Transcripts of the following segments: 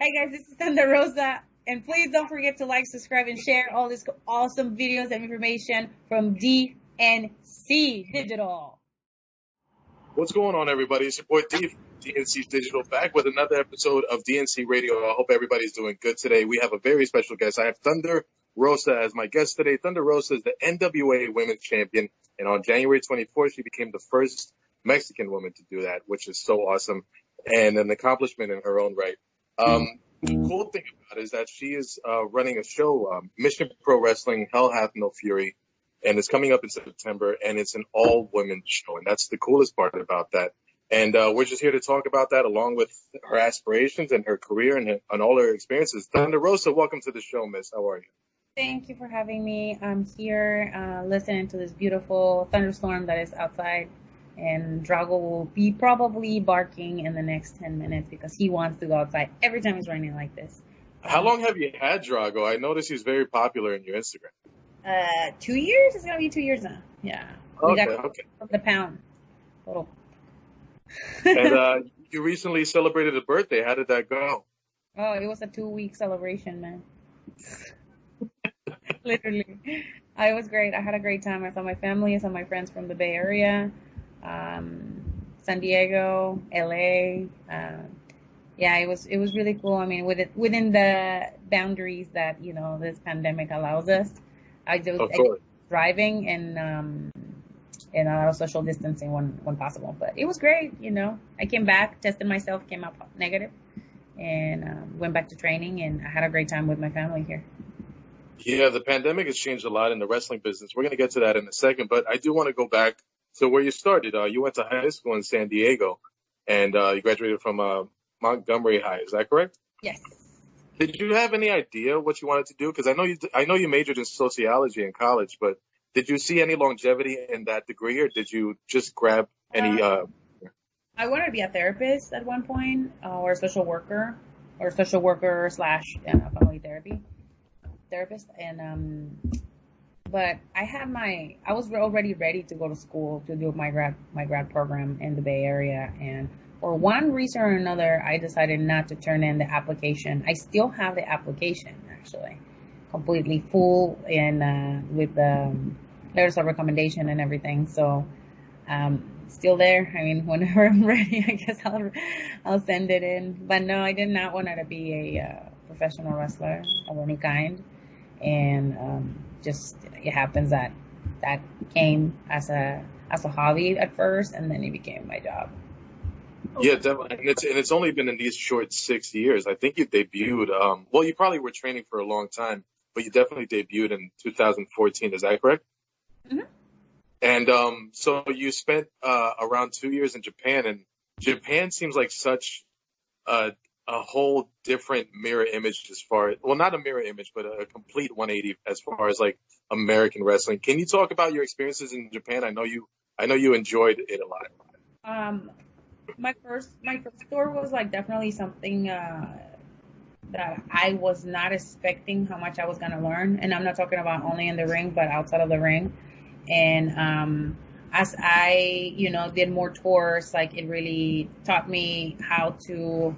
Hi guys, this is Thunder Rosa, and please don't forget to like, subscribe, and share all these awesome videos and information from DNC Digital. What's going on, everybody? It's your boy D from DNC Digital, back with another episode of DNC Radio. I hope everybody's doing good today. We have a very special guest. I have Thunder Rosa as my guest today. Thunder Rosa is the NWA Women's Champion, and on January 24th, she became the first Mexican woman to do that, which is so awesome and an accomplishment in her own right. The cool thing about it is that she is running a show, Mission Pro Wrestling, Hell Hath No Fury, and it's coming up in September, and it's an all-women show, and that's the coolest part about that. And we're just here to talk about that, along with her aspirations and her career and all her experiences. Thunder Rosa, welcome to the show, miss. How are you? Thank you for having me. I'm here listening to this beautiful thunderstorm that is outside, and Drago will be probably barking in the next 10 minutes because he wants to go outside every time it's raining like this. How long have you had Drago? I noticed he's very popular in your Instagram. 2 years? It's going to be 2 years now. Yeah. Okay. The pound. Total. And you recently celebrated a birthday. How did that go? Oh, it was a 2-week celebration, man. Literally. It was great. I had a great time. I saw my family. I saw my friends from the Bay Area, San Diego, LA. Yeah, it was really cool. I mean, within the boundaries that, this pandemic allows us. I was driving and a lot of social distancing when possible. But it was great, I came back, tested myself, came out negative, and went back to training, and I had a great time with my family here. Yeah, the pandemic has changed a lot in the wrestling business. We're going to get to that in a second, but I do want to go back to where you started. You went to high school in San Diego, and you graduated from Montgomery High. Is that correct? Yes. Did you have any idea what you wanted to do? Because I know you majored in sociology in college, but did you see any longevity in that degree, or did you just grab any? I wanted to be a therapist at one point, or a social worker slash family therapist, and but I was already ready to go to school to do my grad program in the Bay Area, and for one reason or another, I decided not to turn in the application. I still have the application, actually, completely full and with the letters of recommendation and everything. So, still there. I mean, whenever I'm ready, I guess I'll send it in. But no, I did not want to be a professional wrestler of any kind. And just it happens that came as a hobby at first, and then it became my job. Yeah, definitely. And it's only been in these short 6 years. I think you debuted, well, you probably were training for a long time, but you definitely debuted in 2014. Is that correct? Mm-hmm. And so you spent around 2 years in Japan, and Japan seems like such a whole different mirror image as far as, well, not a mirror image, but a complete 180 as far as like American wrestling. Can you talk about your experiences in Japan? I know you enjoyed it a lot. My first tour was like definitely something that I was not expecting how much I was gonna learn, and I'm not talking about only in the ring, but outside of the ring. And as I did more tours, like it really taught me how to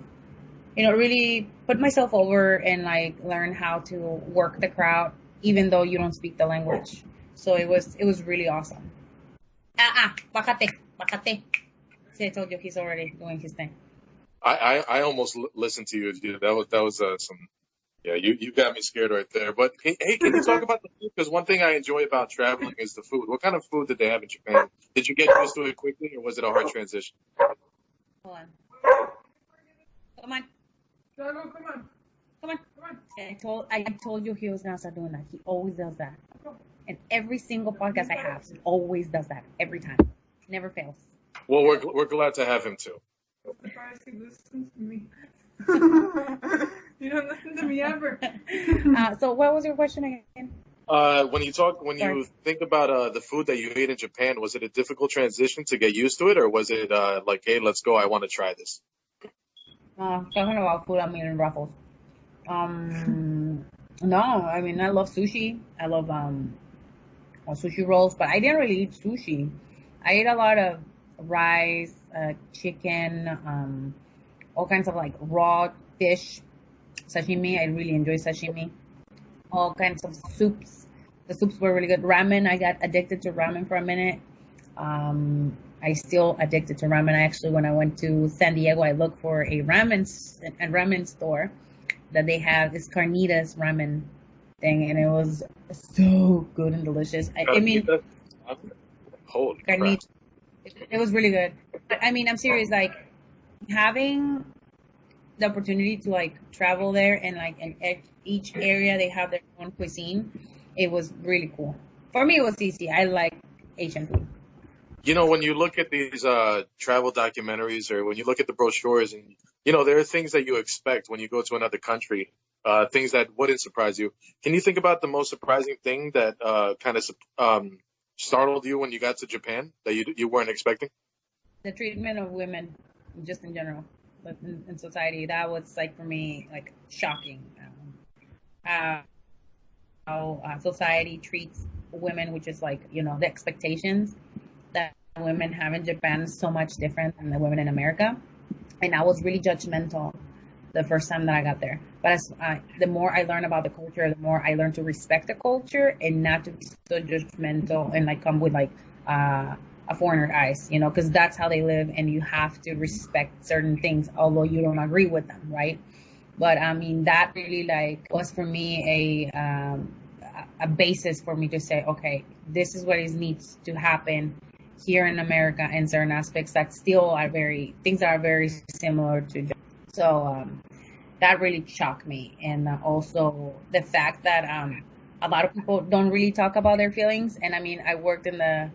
really put myself over and like learn how to work the crowd, even though you don't speak the language. So it was really awesome. Bájate. See, I told you he's already doing his thing. I almost listened to you. That was some. Yeah, you got me scared right there. But hey, can you talk about the food? Because one thing I enjoy about traveling is the food. What kind of food did they have in Japan? Did you get used to it quickly, or was it a hard transition? Hold on. Come on. I told you he was gonna start doing that. He always does that. And every single podcast I have, he always does that. Every time. Never fails. Well, we're glad to have him too. Surprised he listens to me. You don't listen to me ever. So what was your question again? When you think about the food that you ate in Japan, was it a difficult transition to get used to it, or was it like, hey, let's go, I want to try this? Talking about food, I mean in Ruffles. No, I mean I love sushi. I love sushi rolls, but I didn't really eat sushi. I ate a lot of rice, chicken, all kinds of like raw fish, Sashimi, I really enjoy sashimi. All kinds of soups. The soups were really good. Ramen, I got addicted to ramen for a minute. I still addicted to ramen. I actually, when I went to San Diego, I looked for a ramen store that they have this carnitas ramen thing, and it was so good and delicious. I mean, Holy crap. carnitas. It was really good. But I mean, I'm serious. Like having the opportunity to like travel there and like in each area they have their own cuisine. It was really cool. For me, it was easy. I like Asian food. You know, when you look at these travel documentaries or when you look at the brochures and, you know, there are things that you expect when you go to another country, things that wouldn't surprise you. Can you think about the most surprising thing that kind of startled you when you got to Japan that you weren't expecting? The treatment of women, just in general, but in society, that was like for me like shocking. Uh, how society treats women, which is like the expectations that women have in Japan is so much different than the women in America. And I was really judgmental the first time that I got there. But the more I learn about the culture, the more I learn to respect the culture and not to be so judgmental and like come with like a foreigner eyes, because that's how they live, and you have to respect certain things, although you don't agree with them, right? But I mean, that really like was for me a basis for me to say, okay, this is what needs to happen here in America in certain aspects that still are things that are very similar to Japan. So that really shocked me. And also the fact that a lot of people don't really talk about their feelings. And I mean, I worked in the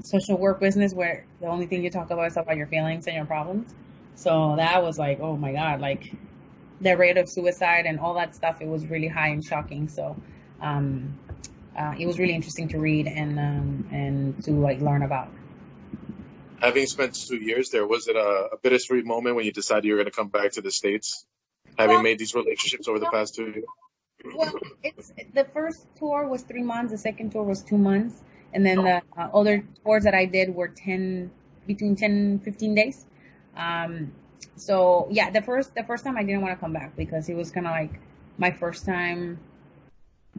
social work business where the only thing you talk about is about your feelings and your problems. So that was like, oh my God, like the rate of suicide and all that stuff, it was really high and shocking. So it was really interesting to read and to like learn about. Having spent 2 years there, was it a bittersweet moment when you decided you were going to come back to the States, having made these relationships over the past 2 years? Well, the first tour was 3 months, the second tour was 2 months, and then the other tours that I did were between 10 and 15 days. So yeah, the first time I didn't want to come back because it was kind of like my first time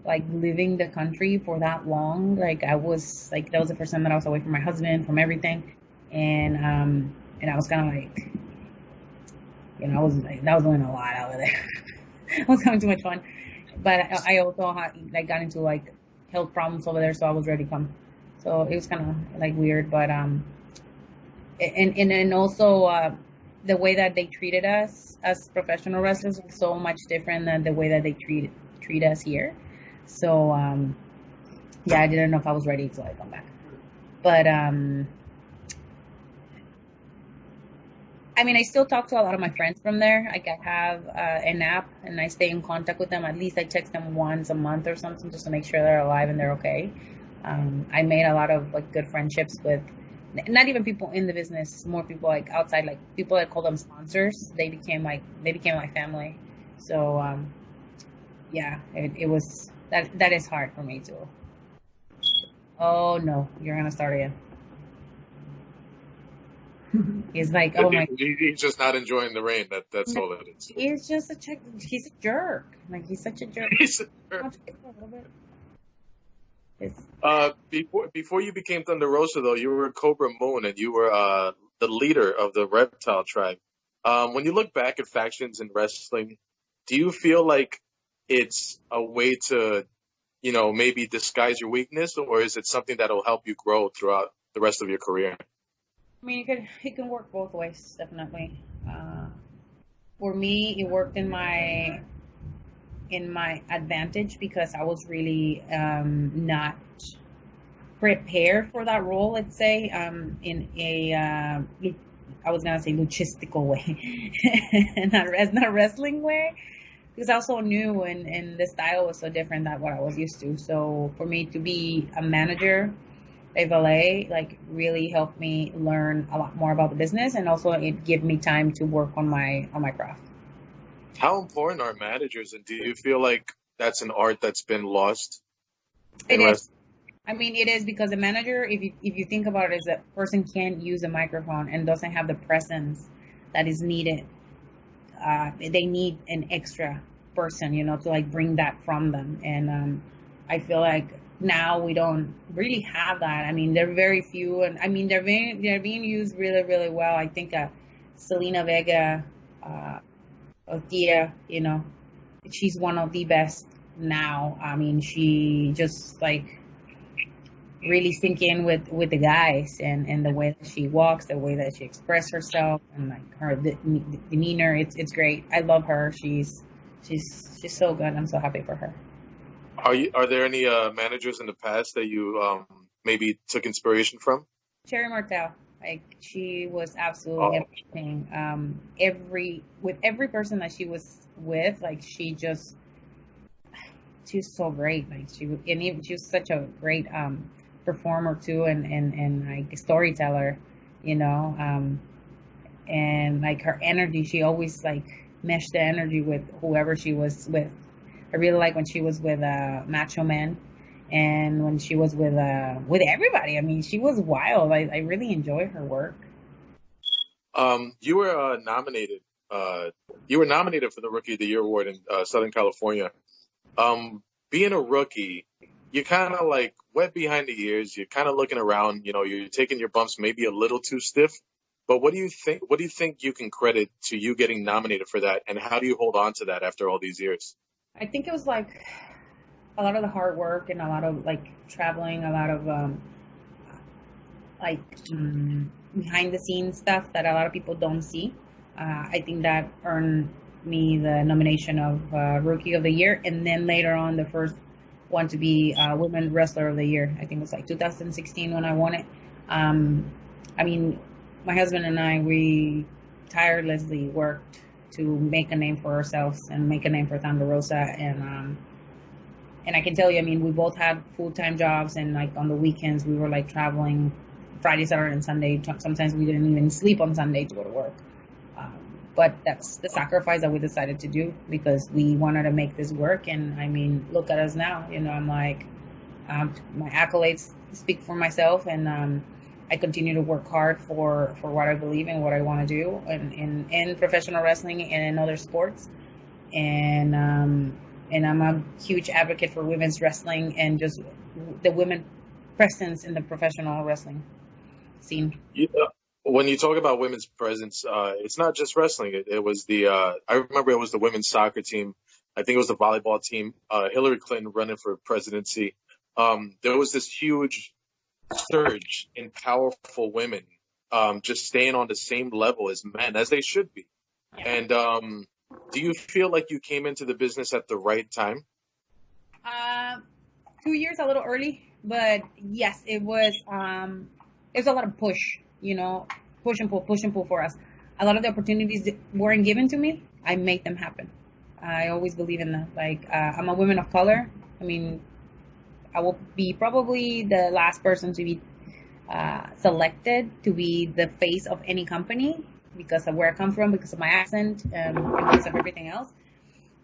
like living the country for that long. Like I was like, that was the first time that I was away from my husband, from everything. And I was kind of like, I was doing a lot over there. I was having too much fun, but I also got into like health problems over there, so I was ready to come. So it was kind of like weird, but and also the way that they treated us as professional wrestlers was so much different than the way that they treat us here. So yeah, I didn't know if I was ready to like come back, but I mean, I still talk to a lot of my friends from there. Like I have an app, and I stay in contact with them. At least I text them once a month or something, just to make sure they're alive and they're okay. I made a lot of like good friendships with not even people in the business, more people like outside, like people that call them sponsors. They became my family. So yeah, it was that is hard for me too. Oh no, you're gonna start again. He's like, oh my. He's just not enjoying the rain. That's all it is. He's just he's a jerk. Like he's such a jerk. He's a jerk. Before you became Thunder Rosa, though, you were Cobra Moon, and you were the leader of the reptile tribe. When you look back at factions in wrestling, do you feel like it's a way to, maybe disguise your weakness, or is it something that'll help you grow throughout the rest of your career? I mean, it can work both ways, definitely. For me, it worked in my advantage because I was really not prepared for that role. Let's say in a I was gonna say logistical way, not wrestling way, because I was so new and the style was so different than what I was used to. So for me to be a manager, a valet, like really helped me learn a lot more about the business, and also it gave me time to work on my craft. How important are managers, and do you feel like that's an art that's been lost? It is. I mean, it is, because the manager, if you think about it, is a person can't use a microphone and doesn't have the presence that is needed. They need an extra person, to like bring that from them. And I feel like now we don't really have that. I mean, they're very few, and I mean, they're being used really, really well. I think Selena Vega, Tia, she's one of the best now. I mean, she just like really sink in with the guys, and the way that she walks, the way that she expresses herself, and like her demeanor. It's great. I love her. She's so good. I'm so happy for her. Are there any managers in the past that you maybe took inspiration from? Cherry Martel, like she was absolutely amazing. Every person that she was with, like she's so great. Like she was such a great performer too, and like storyteller, and like her energy. She always like meshed the energy with whoever she was with. I really like when she was with Macho Man, and when she was with everybody. I mean, she was wild. I really enjoy her work. You were nominated. You were nominated for the Rookie of the Year award in Southern California. Being a rookie, you're kind of like wet behind the ears. You're kind of looking around. You're taking your bumps maybe a little too stiff. But what do you think? What do you think you can credit to you getting nominated for that, and how do you hold on to that after all these years? I think it was like a lot of the hard work and a lot of like traveling, a lot of behind the scenes stuff that a lot of people don't see. I think that earned me the nomination of Rookie of the Year, and then later on the first one to be Women Wrestler of the Year. I think it was like 2016 when I won it. I mean, my husband and I, we tirelessly worked to make a name for ourselves and make a name for Thunder Rosa, and I can tell you, I mean, we both had full-time jobs, and like on the weekends we were like traveling Friday, Saturday, and Sunday. Sometimes we didn't even sleep on Sunday to go to work. But that's the sacrifice that we decided to do because we wanted to make this work. And I mean, look at us now. I'm like, my accolades speak for myself, and I continue to work hard for what I believe in, what I want to do in professional wrestling and in other sports. And I'm a huge advocate for women's wrestling and just the women presence in the professional wrestling scene. Yeah. When you talk about women's presence, it's not just wrestling. It was I remember it was the women's soccer team. I think it was the volleyball team. Hillary Clinton running for presidency. There was this huge surge in powerful women, just staying on the same level as men, as they should be. Yeah. And do you feel like you came into the business at the right time? 2 years a little early, but yes, it was a lot of push, push and pull for us. A lot of the opportunities that weren't given to me, I made them happen. I always believe in that. Like, I'm a woman of color. I mean, I will be probably the last person to be selected to be the face of any company because of where I come from, because of my accent, and because of everything else.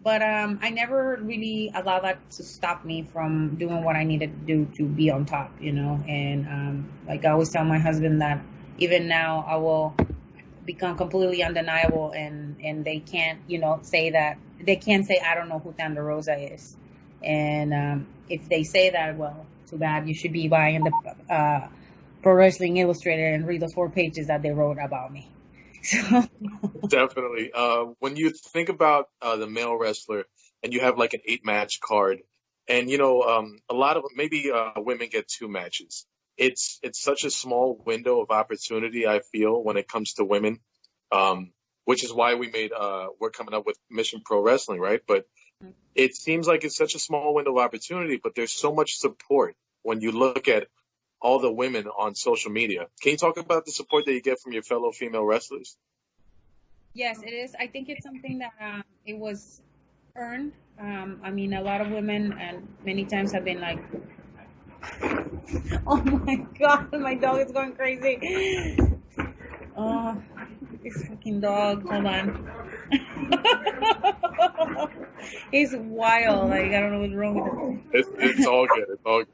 But I never really allowed that to stop me from doing what I needed to do to be on top, And like I always tell my husband that even now I will become completely undeniable, and they can't, say that. They can't say I don't know who Thunder Rosa is. And if they say that, well, too bad. You should be buying the Pro Wrestling Illustrated and read those 4 pages that they wrote about me. So. Definitely. When you think about the male wrestler and you have like an 8-match card, and a lot of maybe women get 2 matches. It's such a small window of opportunity, I feel, when it comes to women, which is why we're coming up with Mission Pro Wrestling, right? But it seems like it's such a small window of opportunity, but there's so much support when you look at all the women on social media. Can you talk about the support that you get from your fellow female wrestlers? Yes, it is. I think it's something that it was earned. I mean, a lot of women and many times have been like, oh my God, my dog is going crazy. Oh, this fucking dog. Hold on. He's wild. Like, I don't know what's wrong with him. It's all good. It's all good.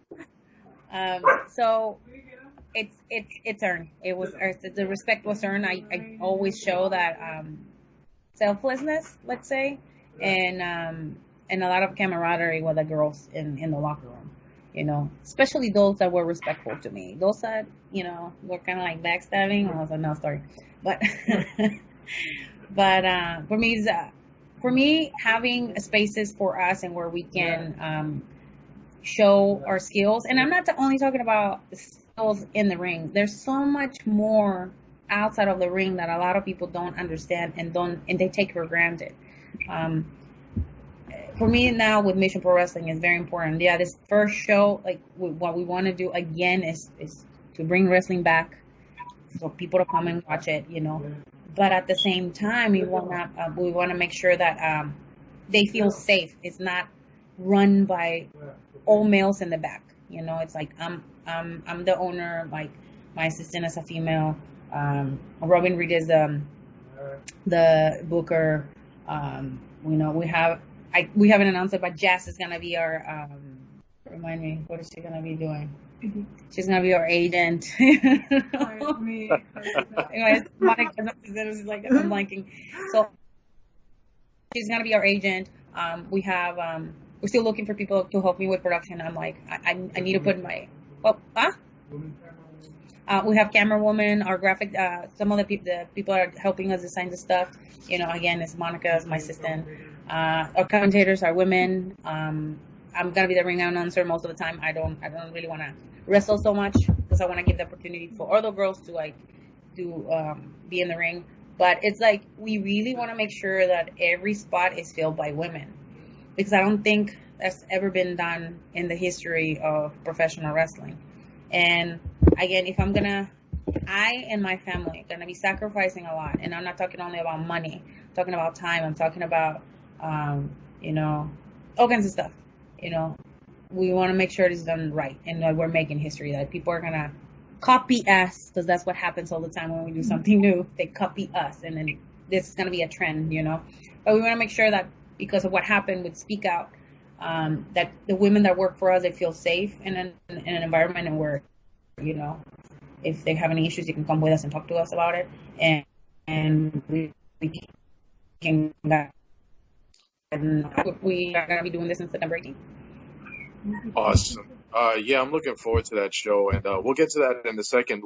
So it's earned. It was the respect was earned. I always show that selflessness, let's say, and a lot of camaraderie with the girls in the locker room. You know, especially those that were respectful to me. Those that, you know, were kind of like backstabbing. I was like, no, sorry. But, for me, for me, having spaces for us and where we can show our skills. And I'm not only talking about the skills in the ring. There's so much more outside of the ring that a lot of people don't understand and they take for granted. Um, for me now with Mission Pro Wrestling is very important. Yeah, this first show, like what we want to do again is to bring wrestling back for people to come and watch it, you know. But at the same time, we want to make sure that they feel safe. It's not run by all males in the back. You know, it's like I'm the owner. Like my assistant is a female. Robin Reed is the booker. You know, we haven't announced it, but Jazz is gonna be our. Remind me, what is she gonna be doing? She's gonna be our agent. Me. Anyways, Monica is like I'm blanking. So she's gonna be our agent. We have we're still looking for people to help me with production. I'm like I need to put my we have camera woman, our graphic. Some of the people are helping us design the stuff. You know, again, it's Monica, is my assistant. Our commentators are women. I'm gonna be the ring announcer most of the time. I don't really want to wrestle so much because I want to give the opportunity for all the girls to be in the ring. But it's like we really want to make sure that every spot is filled by women, because I don't think that's ever been done in the history of professional wrestling. And again, if I and my family are gonna be sacrificing a lot, and I'm not talking only about money, I'm talking about time, I'm talking about you know, all kinds of stuff. You know, we want to make sure it's done right and that we're making history, that people are going to copy us, because that's what happens all the time when we do something new. They copy us, and then this is going to be a trend, you know. But we want to make sure that because of what happened with Speak Out, that the women that work for us, they feel safe in an environment and where, you know, if they have any issues, you can come with us and talk to us about it. And we can... And we are going to be doing this in September 18th. Awesome. Yeah, I'm looking forward to that show, and we'll get to that in a second.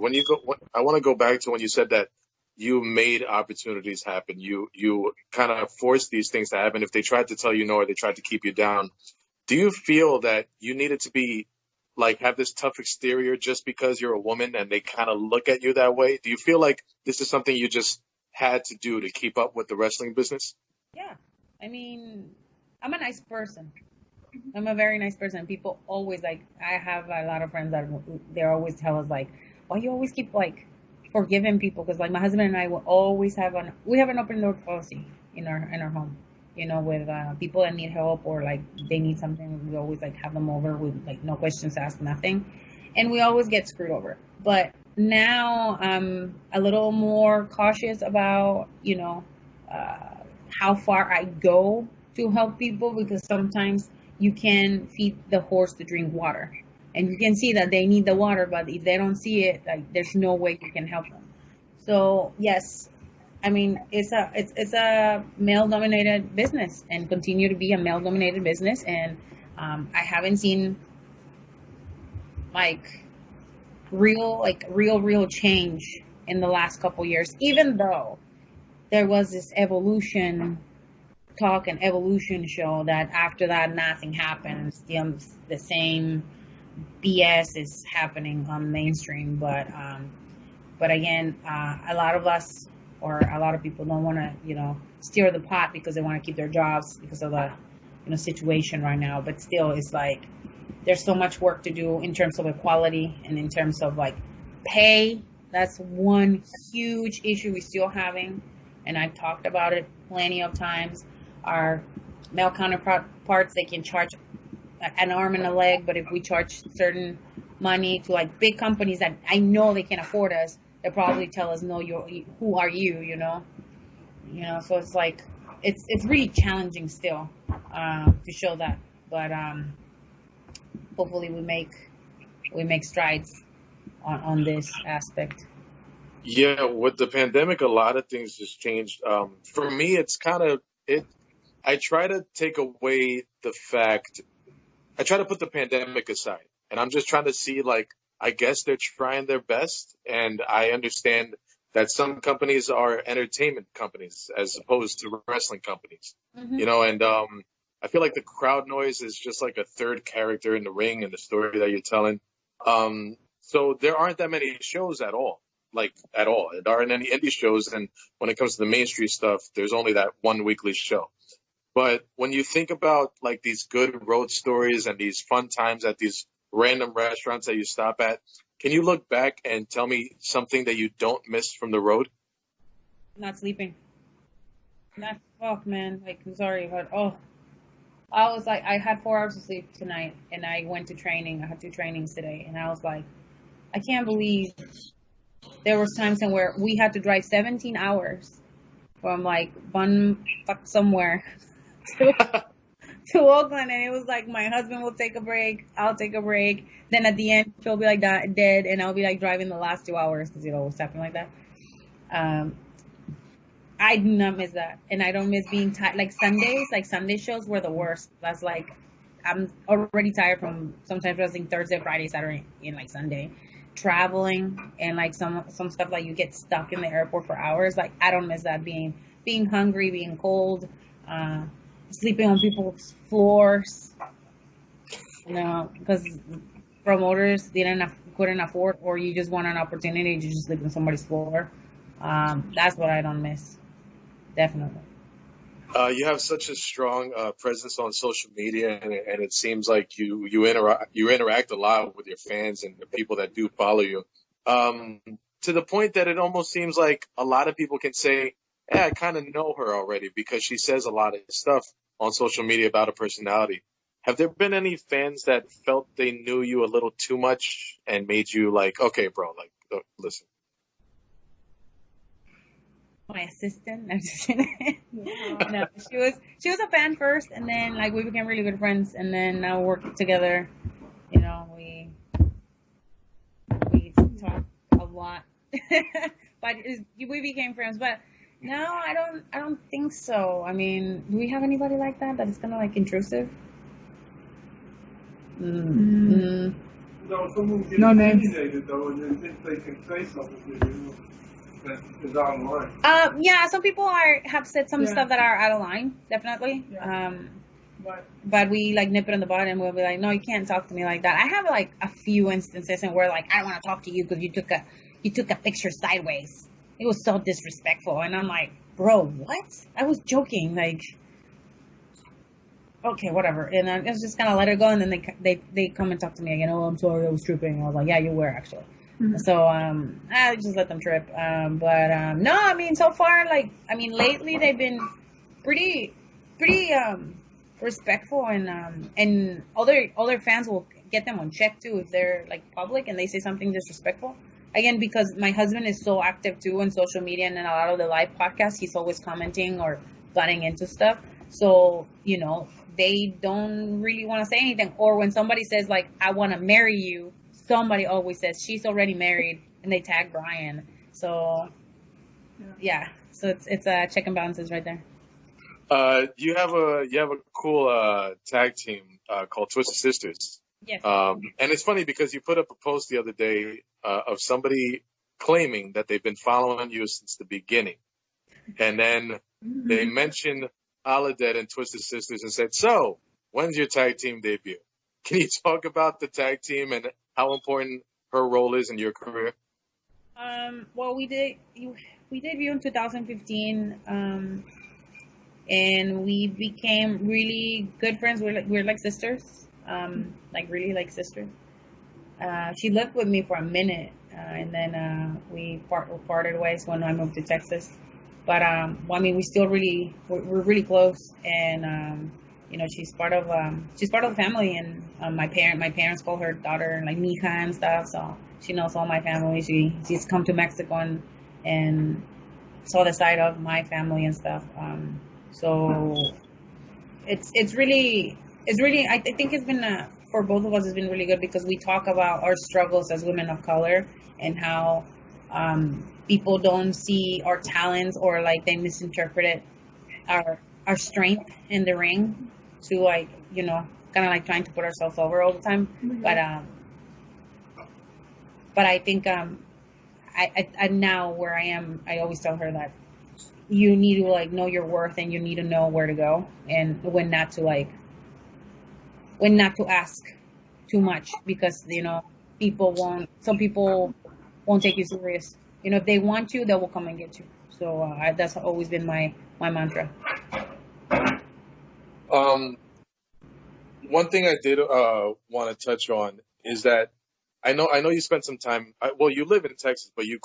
I want to go back to when you said that you made opportunities happen. You kind of forced these things to happen. If they tried to tell you no, or they tried to keep you down, do you feel that you needed to be like have this tough exterior just because you're a woman and they kind of look at you that way? Do you feel like this is something you just had to do to keep up with the wrestling business? Yeah. I mean, I'm a nice person. I'm a very nice person. People always I have a lot of friends that they always tell us like, why you always keep like forgiving people? Because like my husband and I will always have an open door policy in our home. You know, with people that need help or like they need something, we always like have them over with like no questions asked, nothing, and we always get screwed over. But now I'm a little more cautious about, you know, how far I go to help people, because sometimes you can feed the horse to drink water, and you can see that they need the water, but if they don't see it, like there's no way you can help them. So yes, I mean it's a male dominated business and continue to be a male dominated business, and I haven't seen like real change in the last couple years, even though there was this evolution talk and evolution show that after that nothing happens. The same BS is happening on mainstream, but again, a lot of us or a lot of people don't want to, you know, stir the pot because they want to keep their jobs because of the, you know, situation right now. But still, it's like there's so much work to do in terms of equality and in terms of like pay. That's one huge issue we're still having. And I've talked about it plenty of times. Our male counterparts, they can charge an arm and a leg, but if we charge certain money to like big companies that I know they can afford us, they'll probably tell us, no, who are you, you know? So it's like, it's really challenging still to show that. But hopefully we make strides on this aspect. Yeah, with the pandemic, a lot of things just changed. For me, it's kind of it. I try to take away the fact, I try to put the pandemic aside, and I'm just trying to see, like, I guess they're trying their best, and I understand that some companies are entertainment companies as opposed to wrestling companies, Mm-hmm. and I feel like the crowd noise is just like a third character in the ring and the story that you're telling. So there aren't that many shows at all, like at all. There aren't any indie shows, and when it comes to the mainstream stuff, there's only that one weekly show. But when you think about like these good road stories and these fun times at these random restaurants that you stop at, can you look back and tell me something that you don't miss from the road? Not sleeping. Not fuck, man. Like, I'm sorry, but I was like, I had 4 hours of sleep tonight, and I went to training. I had 2 trainings today, and I was like, I can't believe there was times in where we had to drive 17 hours from like one fuck somewhere to, to Oakland, and it was like my husband will take a break, I'll take a break, then at the end she'll be like dead, and I'll be like driving the last 2 hours because it's happening like that. I do not miss that, and I don't miss being tired. Like Sundays, like Sunday shows were the worst. That's like I'm already tired from sometimes wrestling Thursday, Friday, Saturday, and like Sunday. Traveling and like some stuff like you get stuck in the airport for hours. Like I don't miss that, being hungry, being cold, sleeping on people's floors. Because promoters couldn't afford, or you just want an opportunity to just sleep on somebody's floor. That's what I don't miss. Definitely. You have such a strong presence on social media, and it seems like you interact a lot with your fans and the people that do follow you. To the point that it almost seems like a lot of people can say, "Yeah, I kind of know her already," because she says a lot of stuff on social media about her personality. Have there been any fans that felt they knew you a little too much and made you like, "Okay, bro, like, listen"? My assistant. I'm just kidding. No, she was a fan first, and then like we became really good friends, and then now we work together. We talk a lot, but we became friends. But no, I don't think so. I mean, do we have anybody like that is kind of like intrusive? No, someone gets opinionated though, and then think they can say something to you that is out of line. Yeah, some people have said some stuff that are out of line, definitely. Yeah. But we like nip it in the bud, and we'll be like, no, you can't talk to me like that. I have like a few instances and where like I don't want to talk to you because you took a picture sideways. It was so disrespectful, and I'm like, bro, what? I was joking, like. Okay, whatever. And I was just kind of let it go, and then they come and talk to me again. Oh, I'm sorry, I was tripping. I was like, yeah, you were actually. Mm-hmm. So I just let them trip. But no, I mean, so far, like, I mean, lately they've been pretty respectful, and other fans will get them on check too if they're like public and they say something disrespectful. Again, because my husband is so active too on social media and in a lot of the live podcasts, he's always commenting or butting into stuff. So, they don't really want to say anything. Or when somebody says, like, I want to marry you, somebody always says, she's already married, and they tag Brian. So, yeah. So it's a check and balances right there. You have a cool tag team called Twisted Sisters. Yes. And it's funny because you put up a post the other day of somebody claiming that they've been following you since the beginning. And then they mentioned Aladead and Twisted Sisters and said, so, when's your tag team debut? Can you talk about the tag team and how important her role is in your career? Well, we debuted in 2015, and we became really good friends. We're like sisters, like really like sisters. She lived with me for a minute, and then we parted ways when I moved to Texas. But I mean, we're really close, and she's part of the family, and my parents call her daughter like Mija and stuff, so she knows all my family. She's come to Mexico and saw the side of my family and stuff. So it's really I think it's been for both of us, it's been really good because we talk about our struggles as women of color and how people don't see our talents, or like they misinterpret our strength in the ring to like, kind of like trying to put ourselves over all the time. But I think I now where I am, I always tell her that you need to like know your worth and you need to know where to go and when not to ask too much because some people won't take you serious. If they want you, they will come and get you. So that's always been my mantra. One thing I did want to touch on is that I know you spent some time. Well, you live in Texas, but you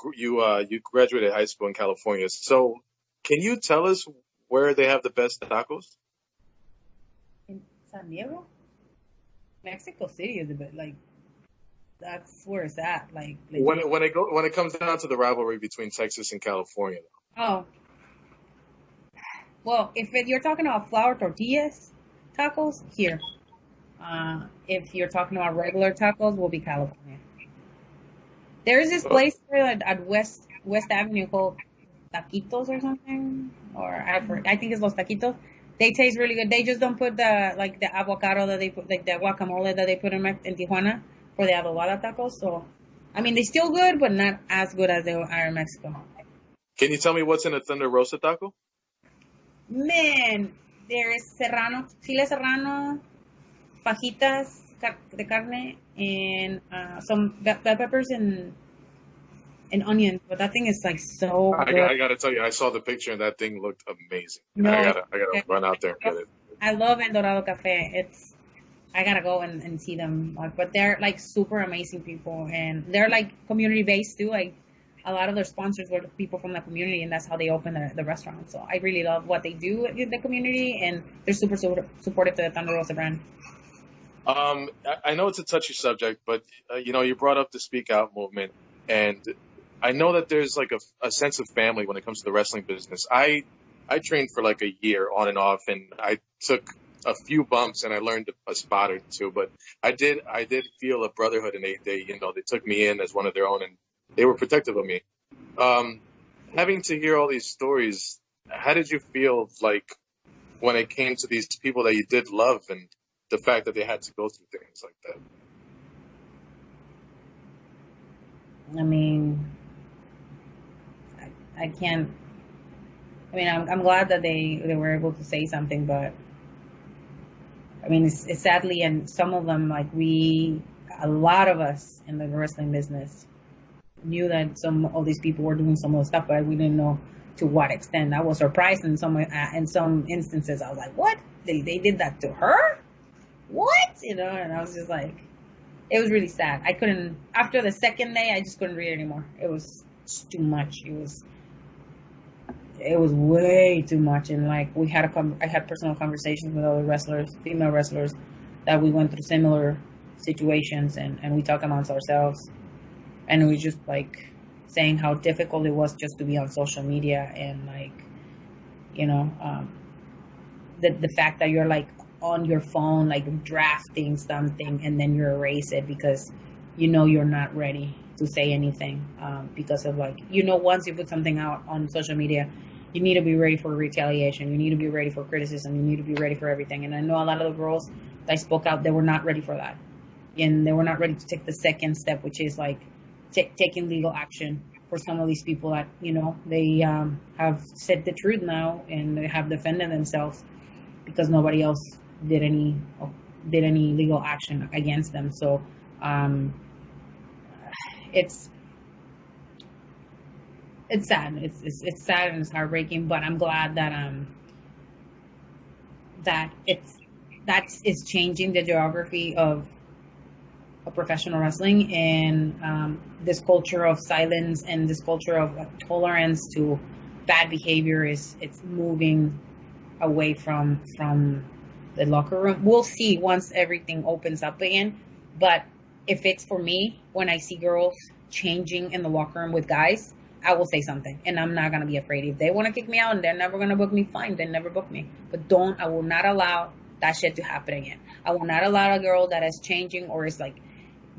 graduated high school in California. So, can you tell us where they have the best tacos? In San Diego, Mexico City is a bit like that's where it's at. Like when it comes down to the rivalry between Texas and California. Oh, well, if you're talking about flour tortillas tacos, here. If you're talking about regular tacos, will be California. There's this place here at West Avenue called Taquitos or something, or I think it's Los Taquitos. They taste really good. They just don't put the avocado that they put, like the guacamole that they put in Tijuana for the adobada tacos. So, I mean, they're still good, but not as good as they are in Mexico. Can you tell me what's in a Thunder Rosa taco? Man, there's chile serrano, fajitas de carne, and some bell peppers and onion. But that thing is like so good. I gotta tell you, I saw the picture and that thing looked amazing. No, I gotta run out there and get it. I love El Dorado Cafe. I gotta go and see them. But they're like super amazing people, and they're like community based too. Like a lot of their sponsors were people from the community, and that's how they open the restaurant. So I really love what they do in the community, and they're super supportive to the Thunder Rosa brand. I know it's a touchy subject, but you brought up the Speak Out movement, and I know that there's like a sense of family when it comes to the wrestling business. I trained for like a year on and off, and I took a few bumps and I learned a spot or two, but I did feel a brotherhood, and they took me in as one of their own, and they were protective of me. Having to hear all these stories, how did you feel like when it came to these people that you did love and the fact that they had to go through things like that? I mean, I can't. I mean, I'm glad that they were able to say something, but I mean, it's sadly, and some of them, like a lot of us in the wrestling business knew that some of these people were doing some of the stuff, but we didn't know to what extent. I was surprised in some instances. I was like, what? They did that to her? What? And I was just like, it was really sad. I couldn't, after the second day, I just couldn't read it anymore. It was too much. It was way too much. And like, I had personal conversations with other wrestlers, female wrestlers, that we went through similar situations, and we talked amongst ourselves. And we just like saying how difficult it was just to be on social media, and like, the fact that you're like on your phone, like drafting something, and then you erase it because you're not ready to say anything, because of like, once you put something out on social media, you need to be ready for retaliation. You need to be ready for criticism. You need to be ready for everything. And I know a lot of the girls that I spoke out, they were not ready for that, and they were not ready to take the second step, which is like taking legal action for some of these people that they have said the truth now, and they have defended themselves because nobody else did any legal action against them. So it's sad. It's sad and it's heartbreaking, but I'm glad that that is changing the geography of professional wrestling, and this culture of silence and this culture of tolerance to bad behavior it's moving away from the locker room. We'll see once everything opens up again, but if it's for me, when I see girls changing in the locker room with guys, I will say something, and I'm not going to be afraid. If they want to kick me out and they're never going to book me, fine, then never book me. But I will not allow that shit to happen again. I will not allow a girl that is changing or is like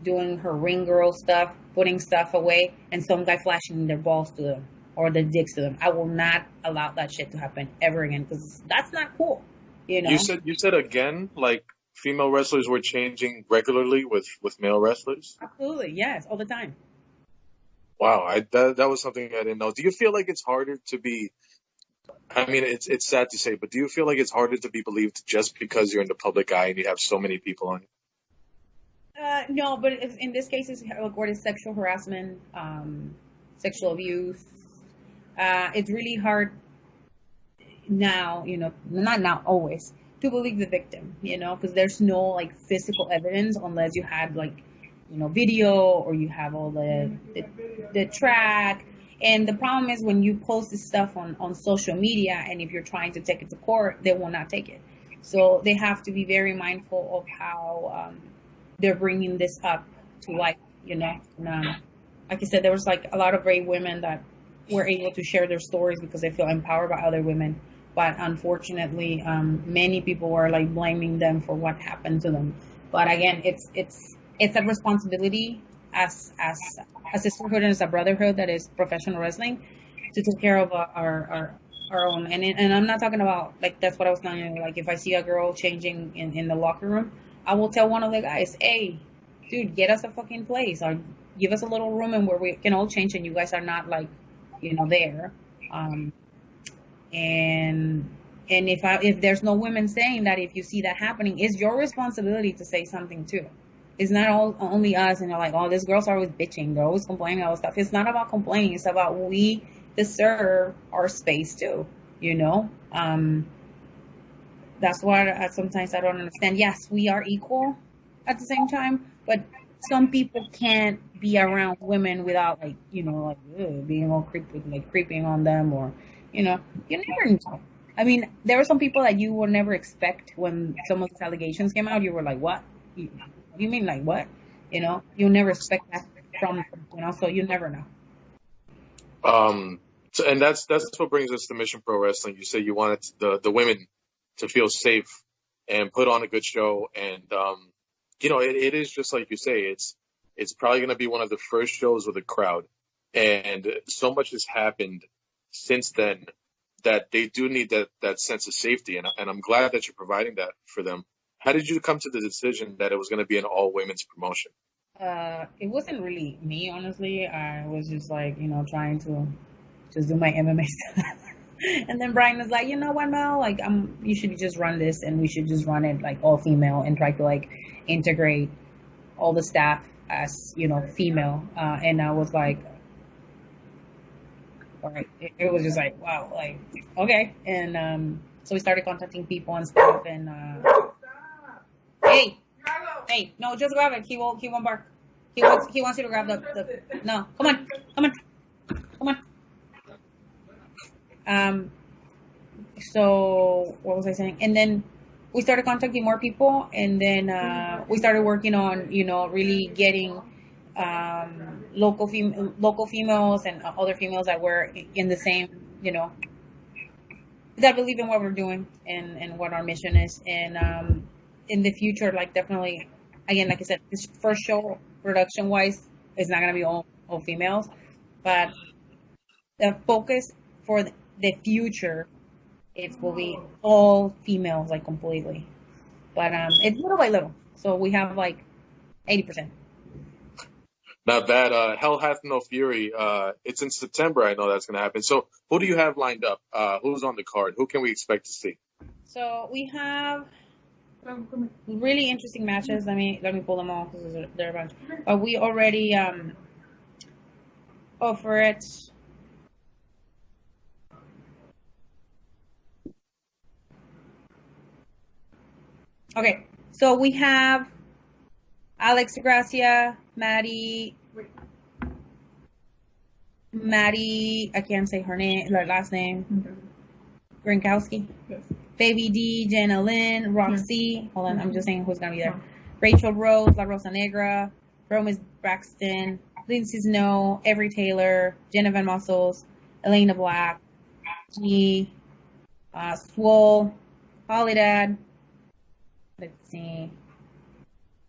doing her ring girl stuff, putting stuff away, and some guy flashing their balls to them. or the dicks to them. I will not allow that shit to happen ever again because that's not cool. You know. You said again, like female wrestlers were changing regularly with male wrestlers. Absolutely, yes, all the time. Wow, that was something I didn't know. Do you feel like it's harder to be? I mean, it's sad to say, but do you feel like it's harder to be believed just because you're in the public eye and you have so many people on you? No, but in this case, it's what is sexual harassment, sexual abuse. It's really hard now, not now, always, to believe the victim, because there's no like physical evidence unless you had like, video or you have all the track. And the problem is when you post this stuff on social media, and if you're trying to take it to court, they will not take it. So they have to be very mindful of how they're bringing this up to light, And, like I said, there was like a lot of brave women that were able to share their stories because they feel empowered by other women. But unfortunately, many people were like blaming them for what happened to them. But again, it's a responsibility as a sisterhood and as a brotherhood that is professional wrestling to take care of our own. And I'm not talking about like that's what I was telling you. Like if I see a girl changing in the locker room, I will tell one of the guys, "Hey, dude, get us a fucking place or give us a little room and where we can all change and you guys are not like, there." And if there's no women saying that, if you see that happening, it's your responsibility to say something too. It's not only us and you're like, oh, these girls are always bitching, they're always complaining, all this stuff. It's not about complaining. It's about we deserve our space too. That's why sometimes I don't understand. Yes, we are equal at the same time, but some people can't be around women without being all creepy, like creeping on them or, you never know. I mean, there were some people that you would never expect when some of these allegations came out. You were like, what? You mean like what? You never expect that from them, so you never know. So, and that's what brings us to Mission Pro Wrestling. You say you wanted the women to feel safe and put on a good show, and it is just like you say. It's probably going to be one of the first shows with a crowd, and so much has happened since then that they do need that sense of safety, and I'm glad that you're providing that for them. How did you come to the decision that it was going to be an all women's promotion? It wasn't really me, honestly. I was just like, trying to just do my MMA stuff. And then Brian was like, you know what, Mel? Like, you should just run this, and we should just run it like all female and try to like integrate all the staff as female. And I was like, all right. It was just like, wow, like okay. And so we started contacting people and stuff. And hey, no, just grab it. He won't bark. He wants you to grab the no. Come on. So what was I saying? And then we started contacting more people, and then we started working on really getting local females and other females that were in the same that believe in what we're doing and what our mission is. And in the future, like definitely, again, like I said, this first show production wise is not gonna be all females, but the focus for the future, it will be all females, like completely. But it's little by little. So we have like 80%. Not bad. Hell Hath No Fury. It's in September. I know that's going to happen. So who do you have lined up? Who's on the card? Who can we expect to see? So we have really interesting matches. Let me pull them all because there are a bunch. But we already offer it. Okay, so we have Alex Gracia, Maddie, I can't say her last name, Gronkowski, yes. Baby D, Jenna Lynn, Roxy, hold on, I'm just saying who's going to be there, Rachel Rose, La Rosa Negra, Romas Braxton, Lindsay Snow, Avery Taylor, Jenna Van Muscles, Elena Black, G, Swole, Holidad, let's see,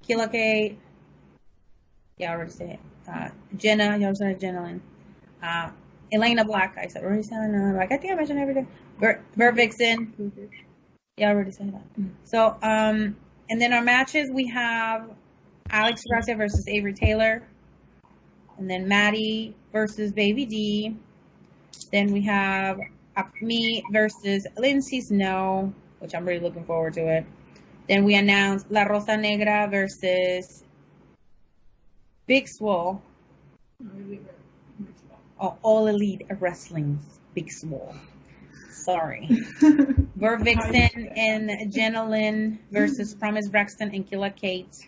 Killa Kate, yeah, I already said it. Jenna, you already said Jenna Lynn. Elena Black. I said, already said like I think I mentioned everything. Ver Vixen. Yeah, I already said that. So, and then our matches, we have Alex Garcia versus Avery Taylor. And then Maddie versus Baby D. Then we have me versus Lindsay Snow, which I'm really looking forward to it. Then we announced La Rosa Negra versus Big Swole. Oh, All Elite Wrestling's Big Swole. Sorry. Ver Vixen and Jenna Lynn versus Promise Braxton and Killa Kate.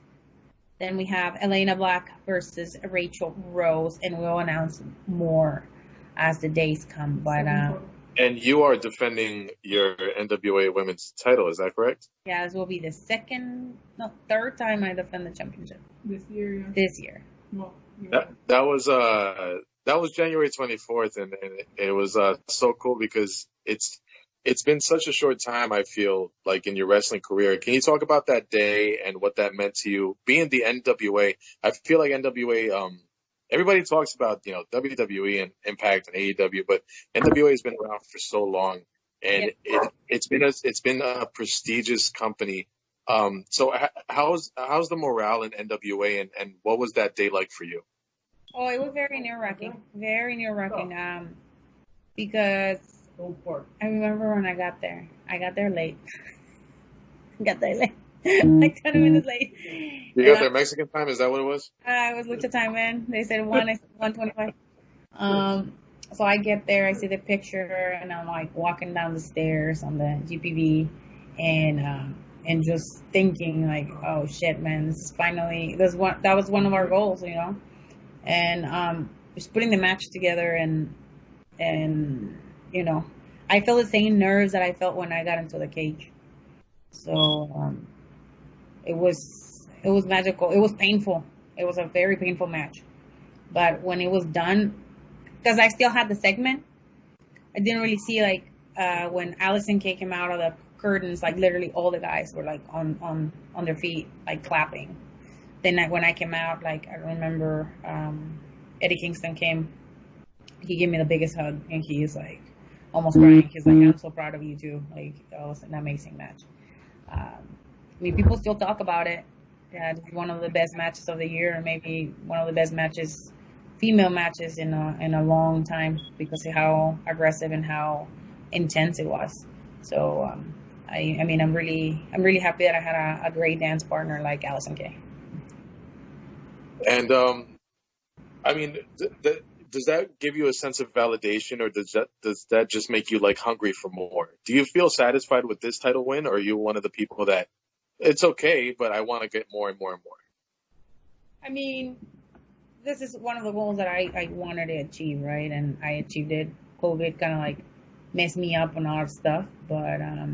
Then we have Elena Black versus Rachel Rose, and we'll announce more as the days come. But and you are defending your NWA Women's title, is that correct? Yeah, this will be the third time I defend the championship this year. Yeah. This year. Well, that was January 24th, and it was so cool because it's been such a short time, I feel like, in your wrestling career. Can you talk about that day and what that meant to you? Being the NWA, I feel like NWA, everybody talks about, WWE and Impact and AEW, but NWA has been around for so long, and it's been a prestigious company. So how's the morale in NWA, and what was that day like for you? Oh, it was very nerve-wracking. Very nerve-wracking. Because I remember when I got there. I got there late. Like 20 minutes late. You got there Mexican time? Is that what it was? I was lucha time, man. They said 1:25. So I get there, I see the picture, and I'm like walking down the stairs on the GPV, and just thinking like, oh shit, man, this is finally that was one of our goals, and just putting the match together, and I feel the same nerves that I felt when I got into the cage. So it was magical. It was painful. It was a very painful match. But when it was done, because I still had the segment, I didn't really see when Allison Kay came out of the curtains, like literally all the guys were like on their feet, like clapping. Then when I came out, like I remember Eddie Kingston came. He gave me the biggest hug, and he is like almost crying. He's like, "I'm so proud of you too. Like that was an amazing match." People still talk about it. Yeah, it's one of the best matches of the year, or maybe one of the best female matches in a long time, because of how aggressive and how intense it was. So I'm really happy that I had a great dance partner like Allison Kay. And does that give you a sense of validation, or does that just make you like hungry for more? Do you feel satisfied with this title win, or are you one of the people that it's okay, but I want to get more and more and more? I mean, this is one of the goals that I wanted to achieve, right? And I achieved it. COVID kind of like messed me up on all that stuff, but I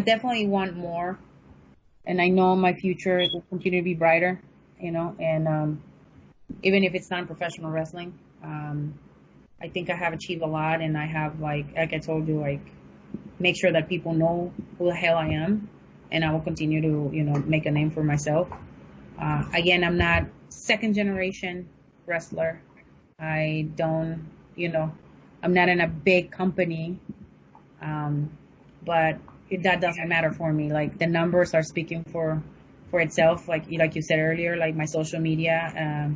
definitely want more, and I know my future will continue to be brighter, and even if it's not professional wrestling, I think I have achieved a lot, and I have like I told you, make sure that people know who the hell I am, and I will continue to make a name for myself. Again, I'm not second generation wrestler. I don't, I'm not in a big company, but that doesn't matter for me. Like the numbers are speaking for itself. Like you said earlier, like my social media,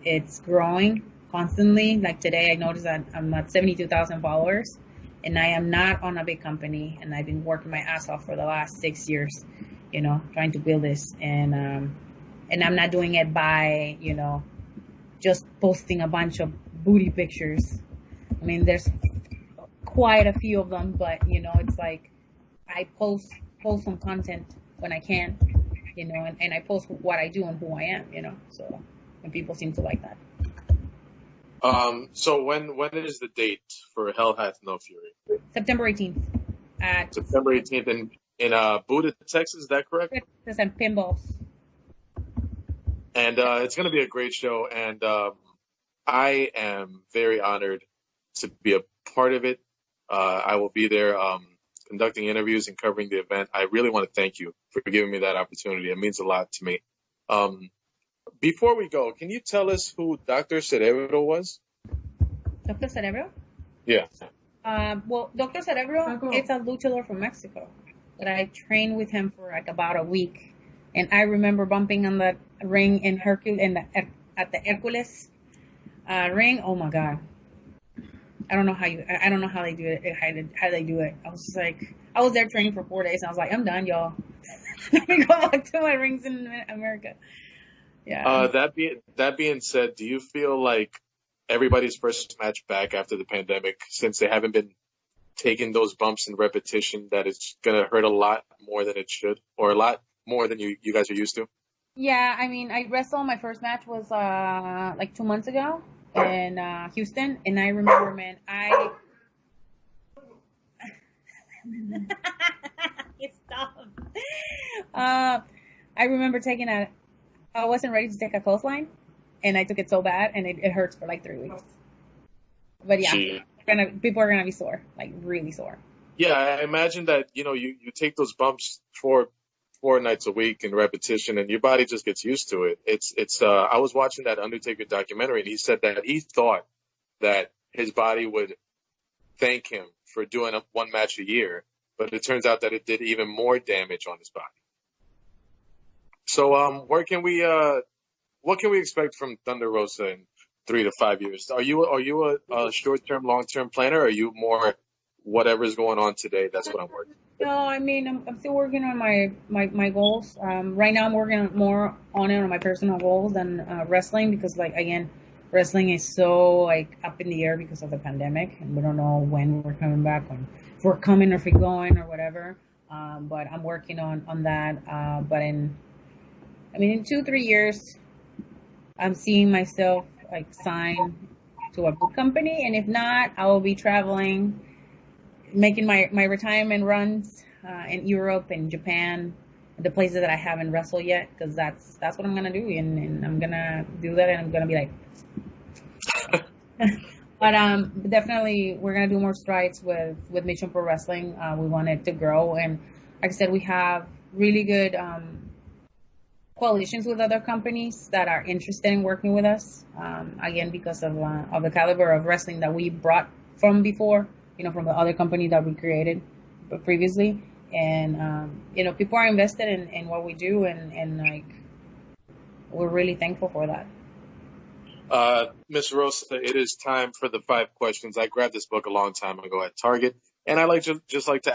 it's growing constantly. Like today, I noticed that I'm at 72,000 followers, and I am not on a big company. And I've been working my ass off for the last 6 years, trying to build this. And I'm not doing it by, just posting a bunch of booty pictures. I mean, there's quite a few of them, but it's like I post some content when I can, and I post what I do and who I am, so. And people seem to like that. So when is the date for Hell Hath No Fury? September 18th. September 18th in Buda, Texas. Is that correct? There's some pinballs. And it's going to be a great show. And I am very honored to be a part of it. I will be there conducting interviews and covering the event. I really want to thank you for giving me that opportunity. It means a lot to me. Before we go, can you tell us who Dr. Cerebro was? Dr. Cerebro? Yeah. Well, Dr. Cerebro, it's a luchador from Mexico that I trained with him for like about a week. And I remember bumping on the ring in at the Hercules ring. Oh my God. I don't know how they do it. How they do it. I was just like, I was there training for 4 days, and I was like, I'm done, y'all. Let me go back to my rings in America. Yeah. That being said, do you feel like everybody's first match back after the pandemic, since they haven't been taking those bumps in repetition, that it's gonna hurt a lot more than it should, or a lot more than you guys are used to? Yeah, I mean, I wrestled. My first match was like 2 months ago in Houston, and I remember, man, stop. I remember I wasn't ready to take a clothesline, and I took it so bad, and it hurts for like 3 weeks. But yeah, people are gonna be sore, like really sore. Yeah, I imagine that, you take those bumps 4 nights a week in repetition, and your body just gets used to it. I was watching that Undertaker documentary, and he said that he thought that his body would thank him for doing one match a year, but it turns out that it did even more damage on his body. So, what can we expect from Thunder Rosa in 3 to 5 years? Are you a short-term, long-term planner, or are you more whatever's going on today? That's what I'm working. No, I mean, I'm still working on my goals. Right now I'm working more on my personal goals than wrestling, because like, again, wrestling is so like up in the air because of the pandemic, and we don't know when we're coming back, if we're coming or if we're going or whatever. But I'm working on that. But in 2-3 years, I'm seeing myself like sign to a book company, and if not, I will be traveling, making my retirement runs in Europe and Japan, the places that I haven't wrestled yet, because that's what I'm gonna do, and I'm gonna do that, and I'm gonna be like. But definitely we're gonna do more strides with Mission Pro Wrestling. We want it to grow, and like I said, we have really good coalitions with other companies that are interested in working with us. Again, because of the caliber of wrestling that we brought from before. From the other company that we created previously. And, people are invested in what we do, and like, we're really thankful for that. Ms. Rosa, it is time for the 5 questions. I grabbed this book a long time ago at Target, and I like to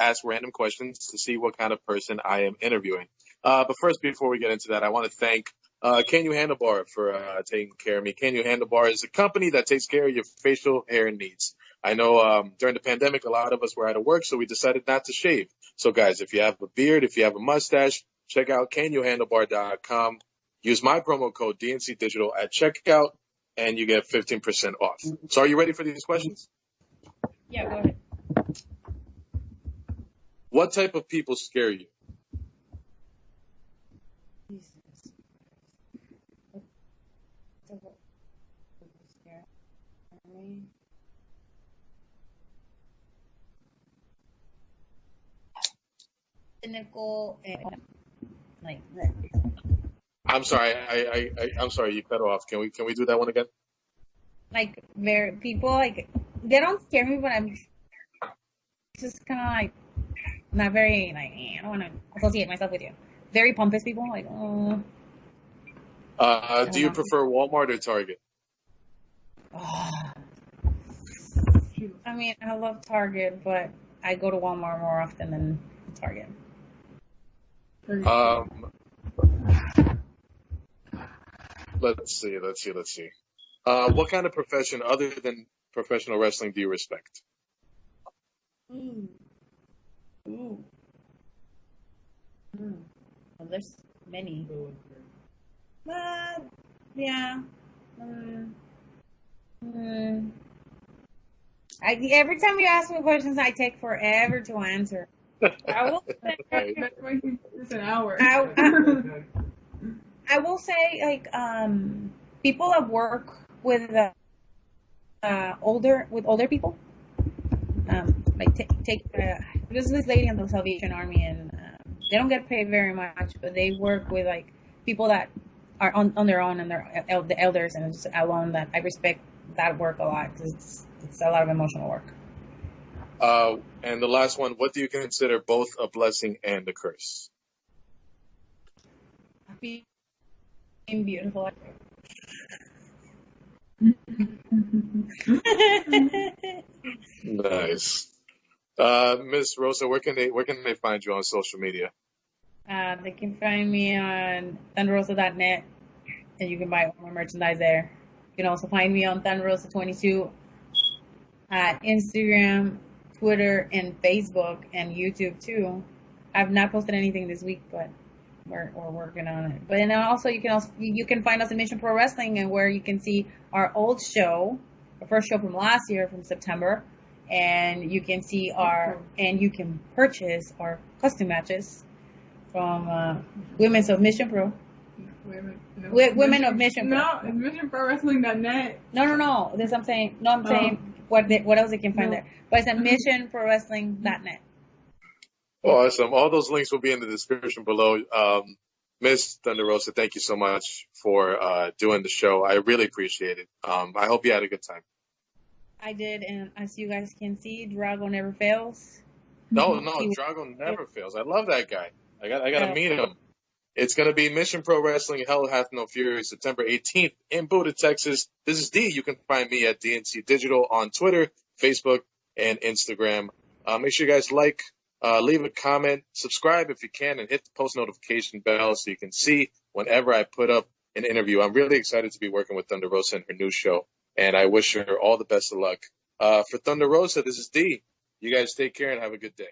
ask random questions to see what kind of person I am interviewing. But first, before we get into that, I want to thank Can You Handlebar for taking care of me. Can You Handlebar is a company that takes care of your facial hair needs. I know during the pandemic, a lot of us were out of work, so we decided not to shave. So, guys, if you have a beard, if you have a mustache, check out canyouhandlebar.com. Use my promo code DNC Digital at checkout, and you get 15% off. So, are you ready for these questions? Yeah, go ahead. What type of people scare you? Cynical and like. I'm sorry. I'm sorry. You cut off. Can we do that one again? Like, people like, they don't scare me, but I'm just kind of like not very like, I don't want to associate myself with you. Very pompous people, like. Do you prefer Walmart or Target? I mean, I love Target, but I go to Walmart more often than Target. Let's see. What kind of profession other than professional wrestling do you respect? Well, there's many. Yeah. Every time you ask me questions, I take forever to answer. I will say, it's an hour. I will say, like, people that work with older people, like there's this lady in the Salvation Army, and they don't get paid very much, but they work with like people that are on their own, and they're the elders, and it's just alone that I respect that work a lot, because it's it's a lot of emotional work. And the last one, what do you consider both a blessing and a curse? Being beautiful. Nice. Miss Rosa, where can they find you on social media? They can find me on thunderrosa.net, and you can buy all my merchandise there. You can also find me on thunderrosa22 at Instagram, Twitter, and Facebook, and YouTube too. I've not posted anything this week, but we're working on it. But then also you can find us at Mission Pro Wrestling, and where you can see our old show, the first show from last year from September, and you can see you can purchase our custom matches from Women's of Mission Pro. Women of Mission Pro. No, it's missionprowrestling.net. No. That's what I'm saying. No, I'm saying what else they can find there. But it's at missionprowrestling.net. Awesome. All those links will be in the description below. Miss Thunder Rosa, thank you so much for doing the show. I really appreciate it. I hope you had a good time. I did, and as you guys can see, Drago never fails. No, Drago never fails. I love that guy. I gotta meet him. It's gonna be Mission Pro Wrestling Hell Hath No Fury, September 18th in Buda, Texas. This is D. You can find me at DNC Digital on Twitter, Facebook, and Instagram. Make sure you guys leave a comment, subscribe if you can, and hit the post notification bell so you can see whenever I put up an interview. I'm really excited to be working with Thunder Rosa and her new show, and I wish her all the best of luck. For Thunder Rosa, this is D. You guys take care and have a good day.